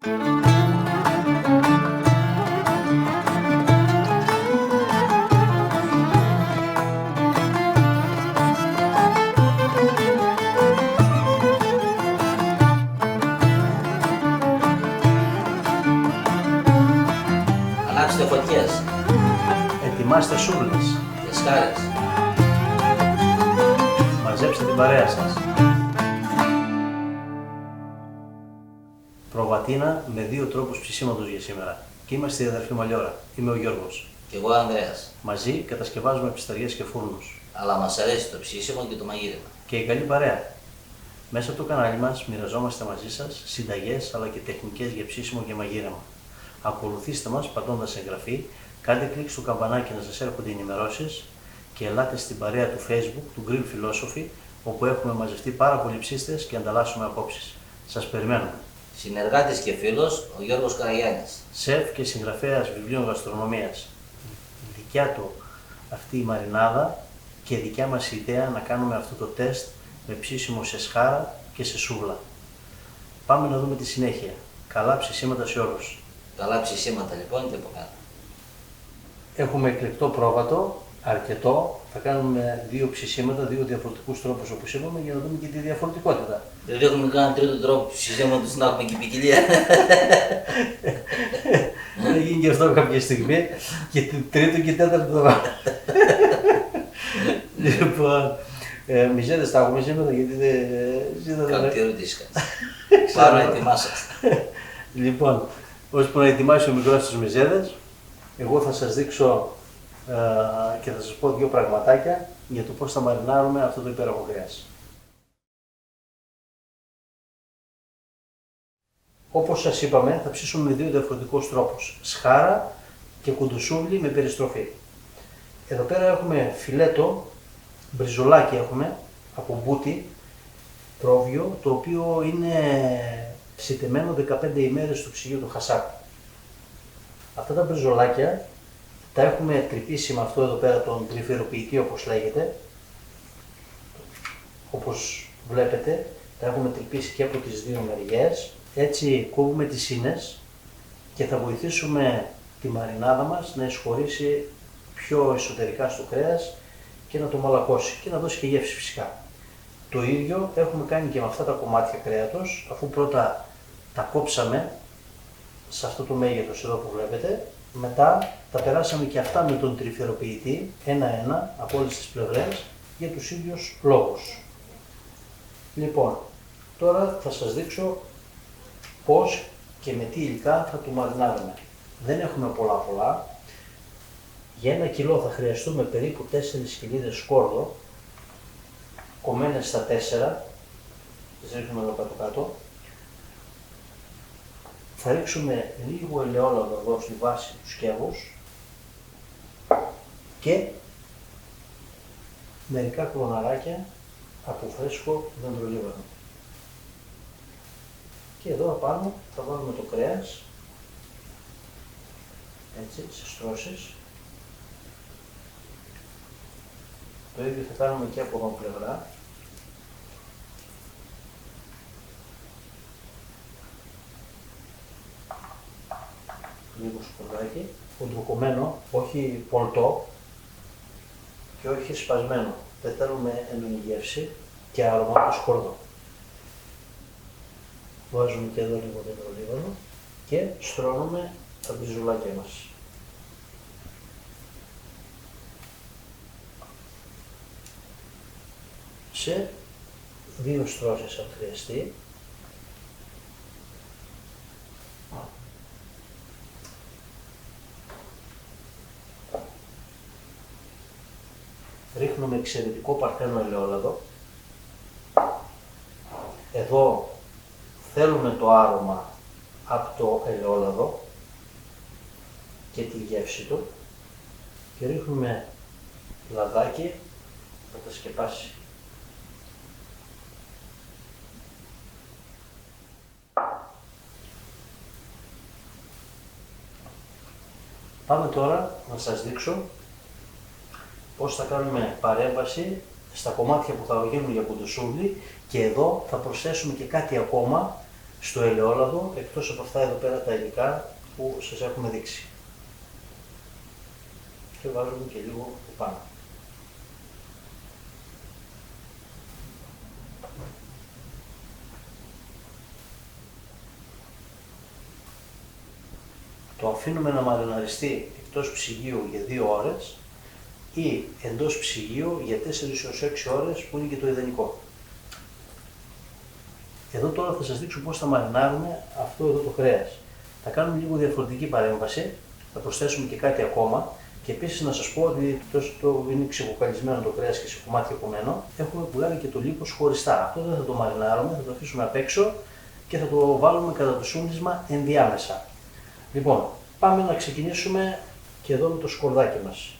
Αλλάξτε φωτιές. Ετοιμάστε σούβλες. Και σκάρες. Μαζέψτε την παρέα σας. Προβατίνα με 2 τρόπους ψησίματος για σήμερα. Και είμαστε η αδερφή Μαλιόρα. Είμαι ο Γιώργος. Κι εγώ Ανδρέας. Μαζί κατασκευάζουμε πισταριές και φούρνους. Αλλά μας αρέσει το ψήσιμο και το μαγείρεμα. Και η καλή παρέα. Μέσα από το κανάλι μας μοιραζόμαστε μαζί σας συνταγές αλλά και τεχνικές για ψήσιμο και μαγείρεμα. Ακολουθήστε μας πατώντας εγγραφή, κάντε κλικ στο καμπανάκι να σας έρχονται ενημερώσεις και ελάτε στην παρέα του Facebook του Grill Philosophy, όπου έχουμε μαζευτεί πάρα πολλοί ψήστες και ανταλλάσσουμε απόψεις. Σας περιμένουμε. Συνεργάτης και φίλος, ο Γιώργος Καραγιάννης. Σεφ και συγγραφέας βιβλίων γαστρονομίας. Δικιά του αυτή η μαρινάδα και δικιά μας ιδέα να κάνουμε αυτό το τεστ με ψήσιμο σε σχάρα και σε σούβλα. Πάμε να δούμε τη συνέχεια. Καλά ψησίματα σε όλους. Καλά ψησίματα λοιπόν και από κάτω. Έχουμε εκλεκτό πρόβατο, αρκετό. Θα κάνουμε 2 ψησίματα, 2 διαφορετικούς τρόπους όπως είπαμε για να δούμε και τη διαφορετικότητα. Δηλαδή έχουμε κάνει τρίτο τρόπο ψησίματος να έχουμε και ποικιλία. Θα γίνει και αυτό κάποια στιγμή και τρίτο και τέταρτο θα βάλω. Λοιπόν, μιζέδες τα έχουμε σήμερα γιατί δεν... Κάτι ερωτήσεις κάνεις. Πάρω να ετοιμάσαστε. Λοιπόν, ώσπου να ετοιμάσει ο μικρός τις μιζέδες, εγώ θα σας δείξω και θα σας πω 2 πραγματάκια για το πώς θα μαρινάρουμε αυτό το υπέροχο κρέας. Όπως σας είπαμε, θα ψήσουμε με 2 διαφορετικούς τρόπους. Σχάρα και κουντουσούβλι με περιστροφή. Εδώ πέρα έχουμε φιλέτο, μπριζολάκι έχουμε, από μπούτι, πρόβιο, το οποίο είναι σιτεμένο 15 ημέρες στο ψυγείο του χασάπι. Αυτά τα μπριζολάκια τα έχουμε τρυπήσει με αυτό εδώ πέρα τον τριφεροποιητή όπως λέγεται. Όπως βλέπετε, τα έχουμε τρυπήσει και από τις 2 μεριές. Έτσι κόβουμε τις ίνες και θα βοηθήσουμε τη μαρινάδα μας να εισχωρήσει πιο εσωτερικά στο κρέας και να το μαλακώσει και να δώσει και γεύση φυσικά. Το ίδιο έχουμε κάνει και με αυτά τα κομμάτια κρέατος, αφού πρώτα τα κόψαμε σε αυτό το μέγεθος εδώ που βλέπετε, μετά τα περάσαμε και αυτά με τον τριφεροποιητή ένα-ένα από όλες τις πλευρές για τους ίδιους λόγους. Λοιπόν, τώρα θα σας δείξω πώς και με τι υλικά θα το μαρινάρουμε. Δεν έχουμε πολλά. Για 1 κιλό θα χρειαστούμε περίπου 4 χιλίδες σκόρδο, κομμένες στα 4, τις ρίχνουμε εδώ κάτω. Θα ρίξουμε λίγο ελαιόλαδο εδώ στη βάση του σκεύους και μερικά κλωναράκια από φρέσκο δεντρολίβανο. Και εδώ απάνω θα βάλουμε το κρέας, έτσι, σε στρώσεις. Το ίδιο θα κάνουμε και από εδώ πλευρά. Λίγο σκορδάκι, κοντροκομμένο, όχι πολτό και όχι σπασμένο. Δεν θέλουμε έντονη γεύση και άρωμα από σκόρδο. Βάζουμε και εδώ λίγο δεντρολίβανο και στρώνουμε τα μπριζουλάκια μας. Σε 2 στρώσεις αν χρειαστεί. Ρίχνουμε εξαιρετικό παρθένο ελαιόλαδο. Εδώ θέλουμε το άρωμα από το ελαιόλαδο και τη γεύση του και ρίχνουμε λαδάκι, θα τα σκεπάσει. Πάμε τώρα να σας δείξω πώς θα κάνουμε παρέμβαση στα κομμάτια που θα γίνουν για κουντουσούβλι και εδώ θα προσθέσουμε και κάτι ακόμα στο ελαιόλαδο, εκτός από αυτά εδώ πέρα τα υλικά που σας έχουμε δείξει. Και βάζουμε και λίγο από πάνω. Το αφήνουμε να μαριναριστεί εκτός ψυγείου για 2 ώρες ή εντός ψυγείου για 4 έως 6 ώρες που είναι και το ιδανικό. Εδώ τώρα θα σας δείξω πώς θα μαρινάρουμε αυτό εδώ το κρέας. Θα κάνουμε λίγο διαφορετική παρέμβαση, θα προσθέσουμε και κάτι ακόμα και επίσης να σας πω ότι τόσο το είναι ξεκοκαλισμένο το κρέας και σε κομμάτια κομμένο, έχουμε πουλάρει και το λίπος χωριστά. Αυτό δεν θα το μαρινάρουμε, θα το αφήσουμε απ' έξω και θα το βάλουμε κατά το σούνισμα ενδιάμεσα. Λοιπόν, πάμε να ξεκινήσουμε και εδώ με το σκορδάκι μας.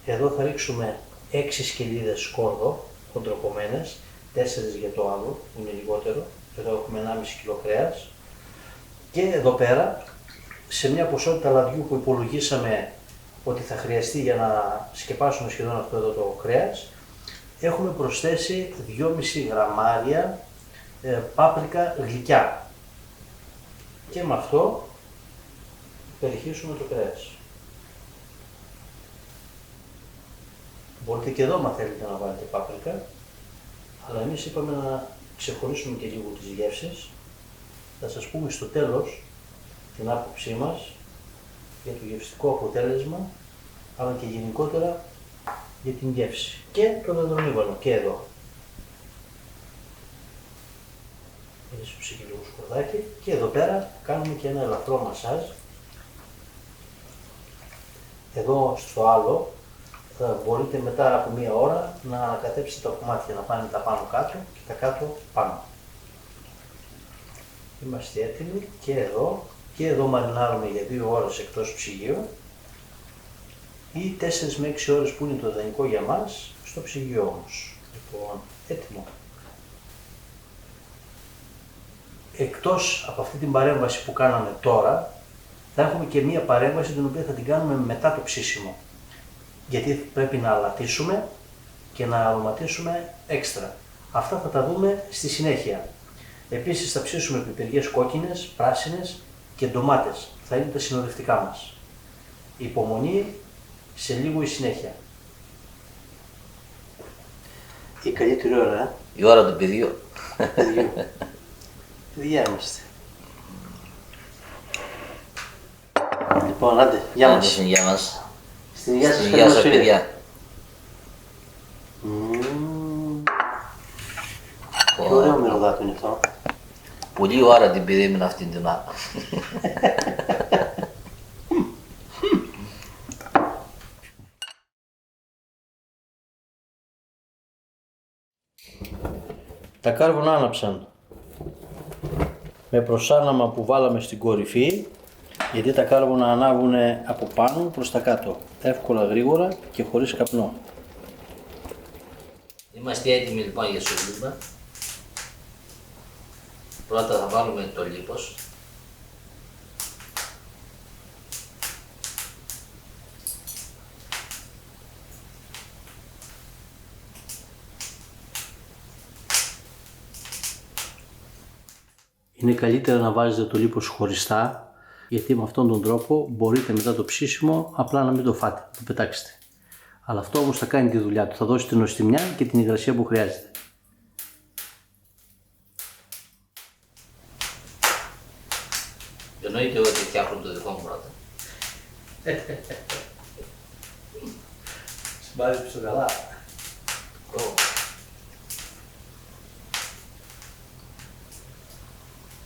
Εδώ θα ρίξουμε 6 σκελίδες σκόρδο, χοντροκομμένες, 4 για το άλλο, που είναι λιγότερο. Εδώ έχουμε 1,5 κιλό κρέας. Και εδώ πέρα, σε μια ποσότητα λαδιού που υπολογίσαμε ότι θα χρειαστεί για να σκεπάσουμε σχεδόν αυτό εδώ το κρέας, έχουμε προσθέσει 2,5 γραμμάρια πάπρικα γλυκιά. Και με αυτό περιχύσουμε το κρέας. Μπορείτε και εδώ, αν θέλετε, να βάλετε πάπρικα, αλλά εμείς είπαμε να ξεχωρίσουμε και λίγο τις γεύσεις. Θα σας πούμε στο τέλος την άποψή μας για το γευστικό αποτέλεσμα, αλλά και γενικότερα για την γεύση. Και το δεντρονίβανο και εδώ. Θα ρίξουμε και λίγο σκορδάκι και εδώ πέρα κάνουμε και ένα ελαφρό μασάζ. Εδώ στο άλλο μπορείτε μετά από μία ώρα να ανακατέψετε τα κομμάτια, να πάνε τα πάνω κάτω και τα κάτω πάνω. Είμαστε έτοιμοι και εδώ μαρινάρουμε για 2 ώρες εκτός ψυγείου ή 4 με 6 ώρες που είναι το ιδανικό για μας, στο ψυγείο όμως. Λοιπόν, έτοιμο. Εκτός από αυτή την παρέμβαση που κάναμε τώρα, θα έχουμε και μία παρέμβαση την οποία θα την κάνουμε μετά το ψήσιμο. Γιατί πρέπει να αλατίσουμε και να αρωματίσουμε έξτρα. Αυτά θα τα δούμε στη συνέχεια. Επίσης θα ψήσουμε πιπεριές κόκκινες, πράσινες και ντομάτες. Θα είναι τα συνοδευτικά μας. Υπομονή, σε λίγο η συνέχεια. Η καλύτερη ώρα, Η ώρα του παιδιού. Παιδιά είμαστε. Λοιπόν, άντε, γεια μας. Στην υγεία μας. Στην υγεία σας, Στην υγεία σας, παιδιά. Τι ωραίο μυρωδάτο είναι αυτό. Πολύ ώρα την περίμενα αυτήν την ώρα. Τα κάρβουνα άναψαν με προσάναμα που βάλαμε στην κορυφή, γιατί τα κάρβουνα ανάβουν από πάνω προς τα κάτω, εύκολα, γρήγορα και χωρίς καπνό. Είμαστε έτοιμοι λοιπόν για σουλούμπα. Πρώτα θα βάλουμε το λίπος. Είναι καλύτερα να βάζετε το λίπος χωριστά, γιατί με αυτόν τον τρόπο μπορείτε μετά το ψήσιμο απλά να μην το φάτε, το πετάξετε. Αλλά αυτό όμως θα κάνει τη δουλειά του, θα δώσει την νοστιμιά και την υγρασία που χρειάζεται. Εννοείται ότι φτιάχνω το δικό μου πρώτα. Συμπάρεις καλά.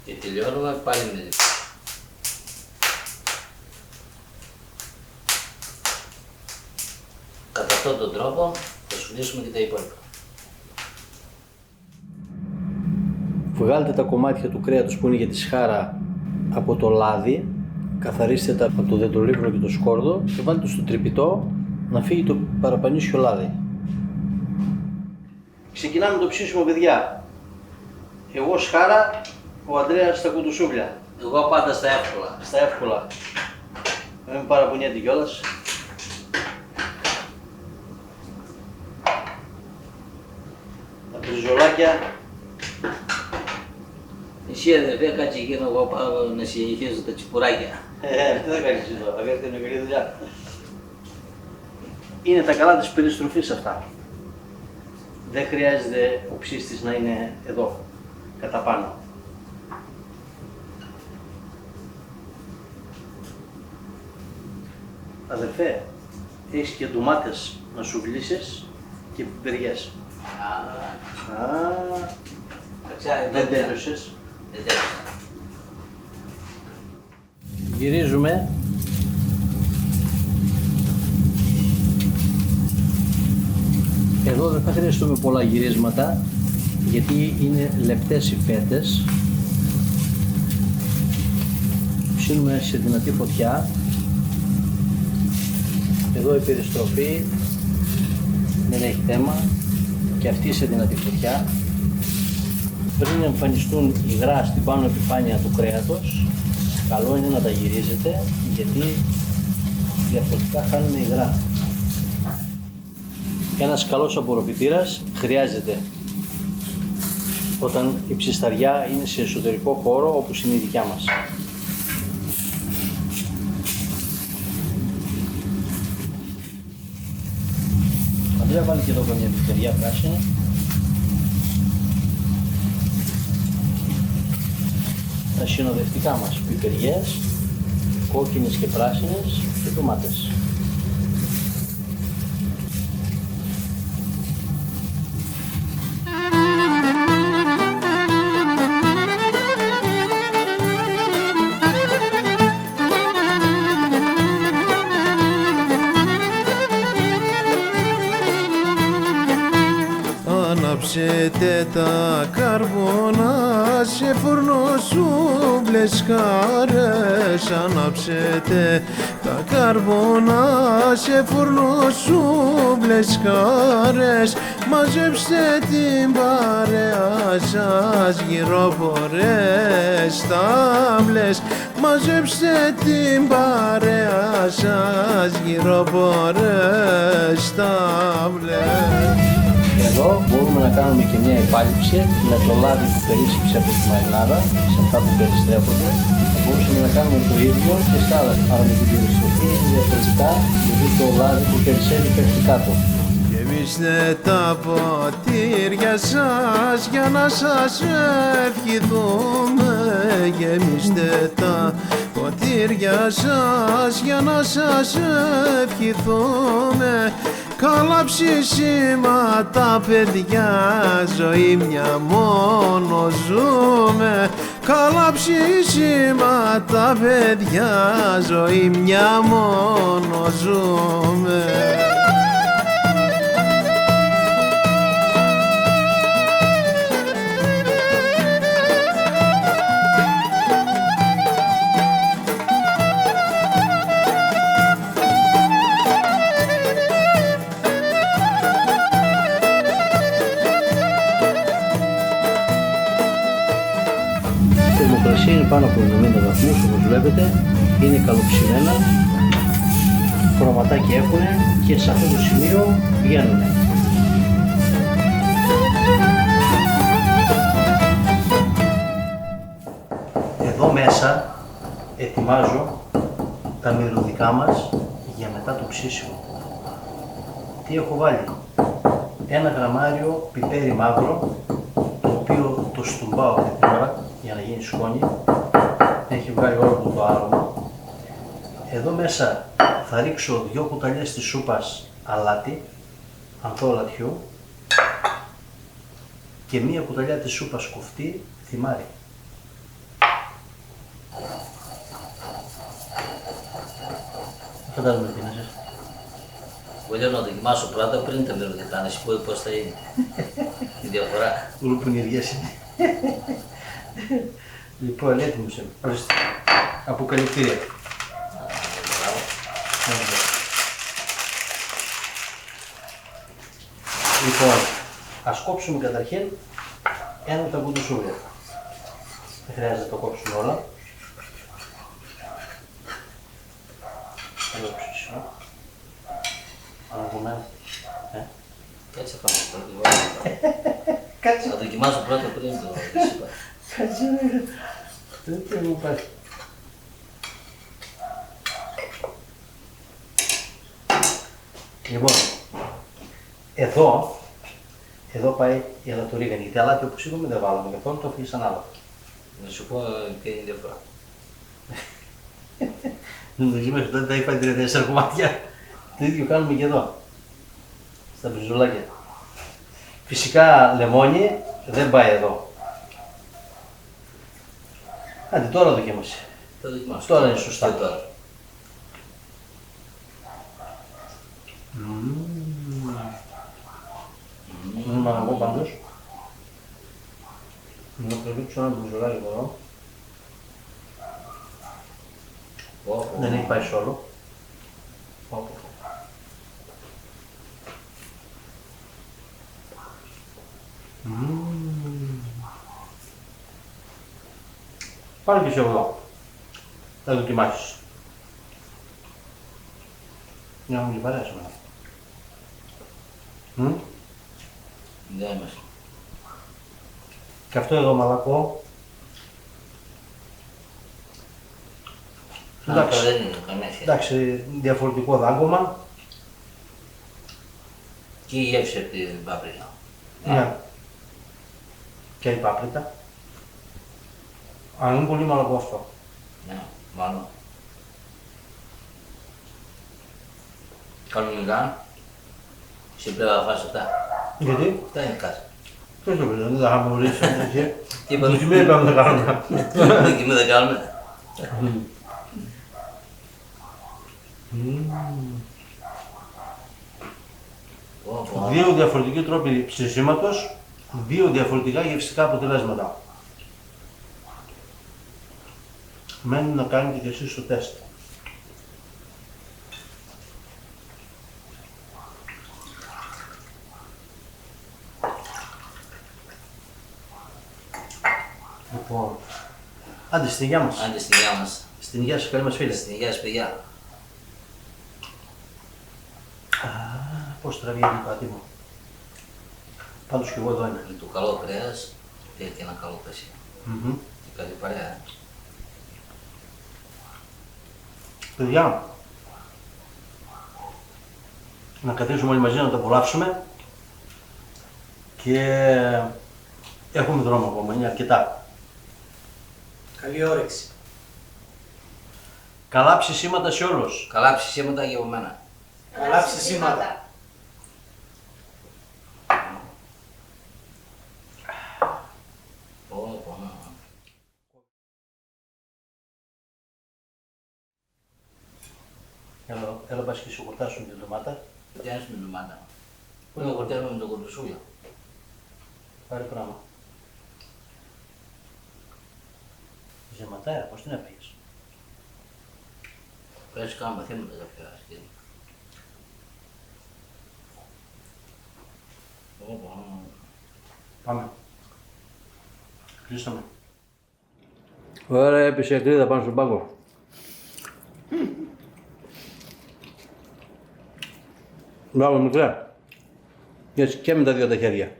Και τελειώνουμε πάλι με λίπος. Κατά αυτόν τον τρόπο θα σουλήσουμε και τα υπόλοιπα. Βγάλτε τα κομμάτια του κρέατος που είναι για τη σχάρα από το λάδι, καθαρίστε τα από το δεντρολίβρο και το σκόρδο και βάλτε το στο τρυπητό να φύγει το παραπανίσιο λάδι. Ξεκινάμε το ψήσιμο, παιδιά. Εγώ σχάρα, ο Ανδρέας στα κουντουσούβλια. Εγώ πάντα στα εύκολα. Στα εύκολα. Μην παραπονιέται κιόλας. Τα μπριζολάκια Εσύ αδερφέ, κάτσε γύρω εγώ πάω να συνεχίζω τα τσιπουράκια. Τι θα κάνεις εδώ, αγάπη, είναι καλή δουλειά. Είναι τα καλά της περιστροφής αυτά. Δεν χρειάζεται ο ψήστης να είναι εδώ, κατά πάνω. Αδερφέ, έχεις και ντομάτες να σου βλύσεις και πιπεριές. Δεν τέλειωσες. Γυρίζουμε. Εδώ δεν θα χρειαστούμε πολλά γυρίσματα γιατί είναι λεπτές οι φέτες. Ψήνουμε σε δυνατή φωτιά. Εδώ η περιστροφή δεν έχει θέμα και αυτή σε δυνατή φωτιά. Πριν εμφανιστούν υγρά στην πάνω επιφάνεια του κρέατος, καλό είναι να τα γυρίζετε γιατί διαφορετικά χάνουν υγρά. Ένας καλός απορροφητήρας χρειάζεται όταν η ψισταριά είναι σε εσωτερικό χώρο όπως είναι η δικιά μας. Αντρέα, βάλει και εδώ μια πιπεριά πράσινη. Τα συνοδευτικά μας πιπεριές, κόκκινες και πράσινες και ντομάτες. Ανάψετε τα καρβόνα σε φουρνό σούμπλες χάρες. Ανάψετε τα καρβόνα σε φουρνό σούμπλες χάρες. Μαζέψτε την παρέα σας γύρω πορές τάβλες. Μαζέψτε την παρέα σας γύρω πορές τάβλες. Εδώ μπορούμε να κάνουμε και μια επάλυψη με το λάδι που περίσσεψε από τη μαρινάδα, σε αυτά που περιστρέφονται. Θα μπορούσαμε να κάνουμε το ίδιο και στα άλλα, άρα με την περιστροφή διαφορετικά, γιατί το λάδι που περισσεύει πέφτει κάτω. Γεμίστε τα ποτήρια σας για να σας ευχηθούμε. Γεμίστε τα ποτήρια σας για να σας ευχηθούμε. Καλά ψήσιματα παιδιά, ζωή μια μόνο ζούμε. Καλά ψήσιματα παιδιά, ζωή μια μόνο ζούμε. Είναι πάνω από 90 βαθμούς, όπως βλέπετε, είναι καλοψημένα, χρωματάκι έχουν και σε αυτό το σημείο βγαίνουν. Εδώ μέσα ετοιμάζω τα μυρωδικά μας για μετά το ψήσιμο. Τι έχω βάλει? 1 γραμμάριο πιπέρι μαύρο, το οποίο το στουμπάω αυτή την ώρα για να γίνει σκόνη. Έχει βγάλει όλο το άρωμα. Εδώ μέσα θα ρίξω 2 κουταλιές της σούπας αλάτι, ανθό λατιού, και 1 κουταλιά της σούπας κοφτή θυμάρι. Φαντάζομαι τι να σας. Εγώ λέω να δοκιμάσω πρώτα πριν τα μυρωδικά, να σου πω πώς θα είναι η διαφορά. Λουπονιριές είναι. Λοιπόν, έτοιμος είμαι. Ορίστε. Αποκαλυπτήρια. Λοιπόν, ας κόψουμε καταρχήν ένα από τα κουτουσούβλια. Δεν χρειάζεται να το κόψουμε όλα. Εδώ ψήσιμο. Αναβουνά. Κάτσε θα μας το δοκιμάσω. Κάτσε. Θα δοκιμάσω πρώτα πριν το είπα. Κάτσε ρε. Τι μου πάει. Λοιπόν, εδώ πάει η αλατορίγανη. Γιατί αλάτι όπως είπαμε δεν βάλαμε καθόλου, το αφήνει σαν άλλο. Να σου πω ποια είναι η διαφορά. Νομίζω μέχρι τότε τα είπα 34 κομμάτια. Το ίδιο κάνουμε και εδώ. Στα μπριζολάκια. Φυσικά λεμόνι δεν πάει εδώ. Άντε τώρα δοκίμασε. Θα δοκιμάσω. Τώρα είναι σωστά. Και τώρα. Είναι μαγαγό πάντως. Να τραβήξω ένα μπριζολάκι εδώ. Δεν έχει πάει σόλο. Πάρε και εσύ εδώ. Θα δοκιμάσεις. Για να μου και παρέας εμένα. Δεν είμαστε. Και αυτό εδώ μαλακό. Αυτό δεν είναι καμία σχέση. Εντάξει, διαφορετικό δάγκωμα. Και η γεύση από την πάπρικα. Ναι. Και η πάπρικα. Αν είναι πολύ μαλακό αυτό. Ναι, μάλλον. Κανονικά, εσύ πρέπει να φας αυτά. Γιατί? Αυτά είναι κάτι. Ποιος το πει, δεν θα είχαμε ορίσει. Τι είπαμε. Δοκιμή είπαμε να κάνουμε. Δοκιμή δεν κάνουμε. Δύο διαφορετικοί τρόποι ψησίματος, δύο διαφορετικά γευστικά αποτελέσματα. Μένει να κάνετε και εσείς το τεστ. Λοιπόν, άντε στην υγεία μας. Άντε στην υγεία μας. Στην υγεία σας, καλή μας φίλε. Στην υγεία σας, παιδιά. Πώς τραβιέται η πάτη μου. Πάντως και εγώ εδώ είναι. Με το καλό κρέας και ένα καλό κρασί. Και καλή παρέα. Παιδιά, να καθίσουμε όλοι μαζί να το απολαύσουμε και έχουμε δρόμο ακόμα, είναι αρκετά. Καλή όρεξη. Καλά ψησίματα σε όλους. Καλά ψησίματα για από μένα. Καλά ψησίματα. Έλα πας και σου χορτάσουν την ντομάτα. Χορτιάζεις με ντομάτα. Πού να χορτιάζουμε με το κοντοσούλιο. Πάρε πράγμα. Ζεματάρα, πώς την έφαγες. Πρέπει να κάνουμε μαθήματα κάποια στιγμή. Πάμε. Κλείσταμε. Ωραία, έπεσε η ακρίδα πάνω στον πάγκο. Μπράβο μικρά. Έτσι και με τα δύο τα χέρια.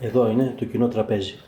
Εδώ είναι το κοινό τραπέζι.